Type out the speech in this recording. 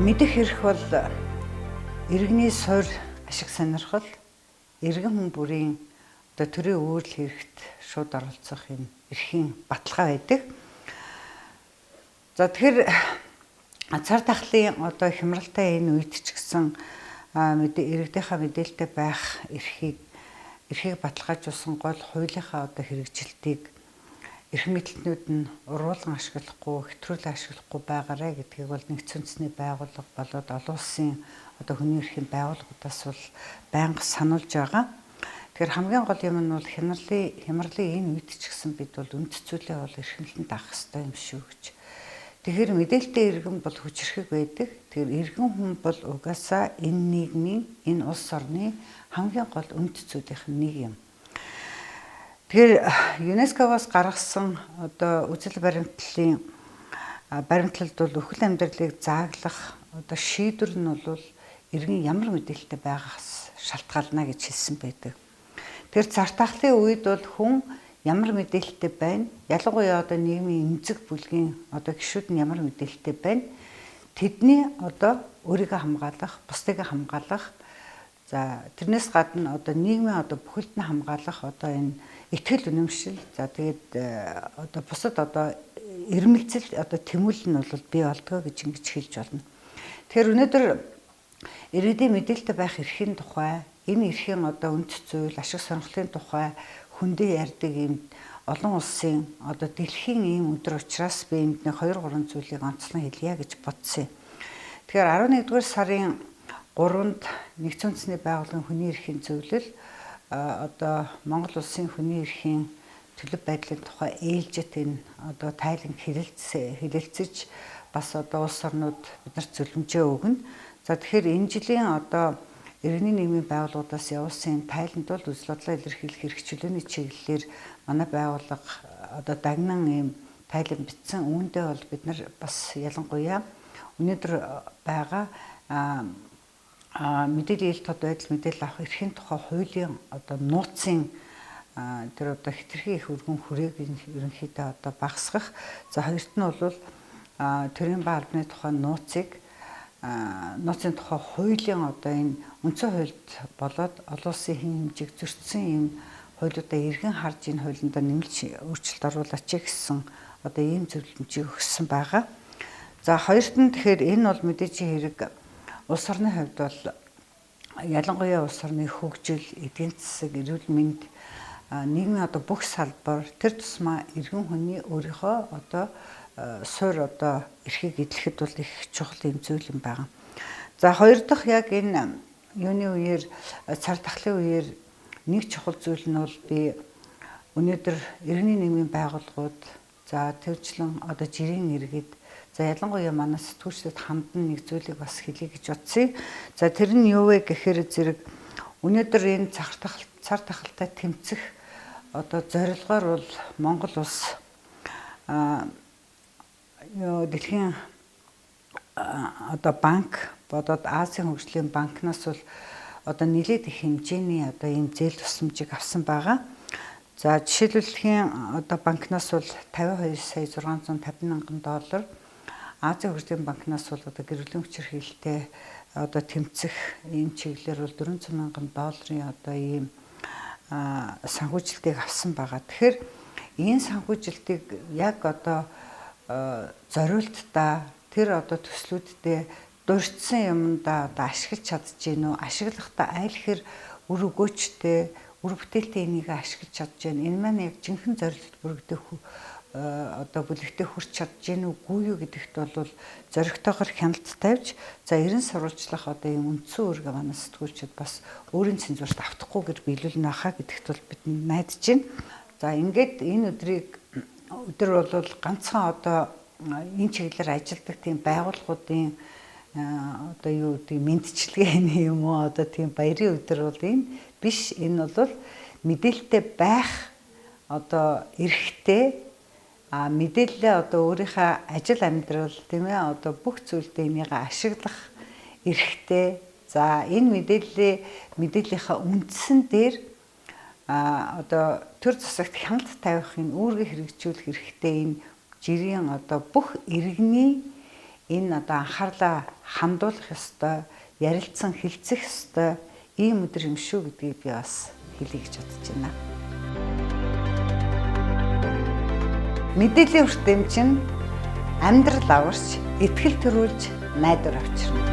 Мэдэх эрх бол иргэний суур ашиг сонирхол, иргэн хүн бүрийн төрийн өөрлөлт хэрэгт шууд оролцох юм эрхийн баталгаа байдаг. За тэгэхээр цар тахлын хямралтай энэ үед ч гэсэн иргэдийнхаа мэдээлэлтэй байх эрхийг баталгаажуулсан гол хуулийнхаа хэрэгжилтийг эрх мэдлэлтнүүд нь уруулан ашиглахгүй, хэтрүүлэн ашиглахгүй байгаарэ гэдгийг бол нэгдсэн үндэсний байгууллага болоод олон улсын хүний эрхийн байгууллагуудаас бол байнга сануулж байгаа. Тэгэхээр хамгийн гол юм нь бол хямралын энэ үед ч гэсэн бид бол үнд цэцүүлээ бол эрхэмлэн даах хэрэгтэй юм шүү гэж. Тэгэхээр мэдээлэлтэй иргэн бол хүчирхэг байдаг. Тэгэхээр иргэн хүн бол угаасаа энэ нийгмийн, энэ улс орны хамгийн гол үнд цэцүүдийнх нь нэг юм. Тэгэхээр ЮНЕСКО-гоос гаргасан үзэл баримтлалд бол өхөл амьдралыг зааглах шийдвэр нь бол иргэн ямар мэдээлэлтэй байгаас шалтгаална гэж хэлсэн байдаг. Тэгэхээр цар тахлын үед бол хүн ямар мэдээлэлтэй байна? Ялангуяа нийгмийн эмзэг бүлгийн гишүүд нь ямар мэдээлэлтэй байна? Тэдний өөрийгөө хамгаалах, бусдыг хамгаалах, за тэрнээс гадна нийгмийн бүхэлд нь хамгаалах энэ итгэл үнэмшил, за тэгээд бусад ирмэлцэл тэмүүлэл нь бол бий болдгоо гэж ингэж хэлж болно. Тэгэхээр өнөөдөр иргэдийн мэдээлэлтэй байх эрхийн тухай, энэ эрхийн үнд цэцүүл, ашиг сонирхлын тухай хүндээ ярьдаг ийм олон улсын дэлхийн ийм өдөр учраас би энд 2-3 зүйлийг онцлон хэлье гэж бодсон юм. Тэгэхээр 11-р сарын 3-нд нэгдсэн үндэсний байгууллагын хүний эрхийн зөвлөл Монгол улсын хүний эрхийн төлөв байдлын тухай ээлжит энэ тайлан хэлэлцэж бас улс орнууд биднэрт зөвлөмжөө өгнө. За тэгэхээр энэ жилийн иргэний нийгмийн байгууллагуудаас явуулсан тайланд бол үзэл бодлоо илэрхийлэх эрх чөлөөний чиглэлээр манай байгууллага дагнан ийм тайлан бичсэн. Үүндээ бол бид нар бас ялангуяа өнөөдөр байгаа мэдээлэл тод байдал мэдээлэл авах эрхийн тухай хуулийн нууцын тэр хэтэрхий их өргөн хүрээг ерөнхийдөө багасгах. За хоёрт нь бол төрийн ба албаны тухай нууцын тухай хуулийн энэ үндсэн хуульд болоод олон улсын хэн хэмжээг зөрчсөн ийм хуулиудаа эргэн харж энэ хуулиндаа нэмэлт өөрчлөлт оруулаач гэсэн ийм зөвлөмжийг өгсөн байгаа. За хоёрт нь тэгэхээр энэ бол мэдээж хэрэг улс орны хувьд бол ялангуяа улс орны хөгжил, эдийн засаг, эрүүл мэнд, нийгмийн бүх салбар тэр тусмаа иргэн хүний өөрийнхөө суур эрхийг эдлэхэд бол их чухал юм зүйл юм байна. За хоёр дахь яг энэ юуны үеэр цар тахлын үеэр нэг чухал зүйл нь бол би өнөөдөр иргэний нийгмийн байгууллагууд, за тэрчлэн жирийн иргэд, за ялангуяа манай сэтгүүлчдэд хандан нэг зүйлийг бас хэлье гэж бодсон. За тэр нь юу вэ гэхээр зэрэг өнөөдөр энэ цар тахалтай тэмцэх зорилгоор бол Монгол улс дэлхийн банк бодоод Азийн хөгжлийн банкнаас бол нэлээд их хэмжээний ийм зээл тусламжийг авсан байгаа. За жишээлбэл банкнаас бол 52 сая 650 мянган доллар, Азийн хөгжлийн банкнаас бол гэрүүлийн хүчирхийлэлтэй тэмцэх энэ чиглэлээр бол 400 мянган долларын ийм санхүүжилтийг авсан байгаа. Тэгэхээр энэ санхүүжилтийг яг зориултдаа тэр төслүүддээ дурдсан юмдаа ашиглаж чадж гин үү? Ашиглахдаа аль хэр үр өгөөчтэй, үр бүтээлтэй энийг ашиглаж чадж гин. Энэ маань яг жинхэнэ зорилт бүрэгдэх бүлэгтээ хүрч чадж гин үгүй юу гэдэгт бол зоригтойгоор хяналт тавьж, за эрен сурвалжлах ийм үндсэн үүргээ манай сэтгүүлчид бас өөрийн цензурт автахгүйгээр биелүүлнэ хаа гэдэгт бол бид найдаж байна. За ингээд энэ өдөр бол ганцхан энэ чиглэлээр ажилладаг тийм байгууллагуудын мэдчилгээний юм уу тийм баярын өдөр бол энэ биш. Энэ бол мэдээлэлтэй байх эрхтэй, мэдээлэлээ өөрийнхөө ажил амьдрал тийм ээ бүх зүйлдээ энийг ашиглах эрхтэй. За энэ мэдээллийнхаа үндсэн дээр төр засагт хяналт тавихын үүргээ хэрэгжүүлэх эрхтэй энэ жирийн бүх иргэний энэ одоо анхаарлаа хандуулах ёстой, ярилцсан хэлцэх ёстой ийм өдөр юм шүү гэдгийг би бас хэлье гэж бодож байна. Мэдээллийн хүртээмж нь амьдрал аварч, итгэл төрүүлж, найдвар авчирна.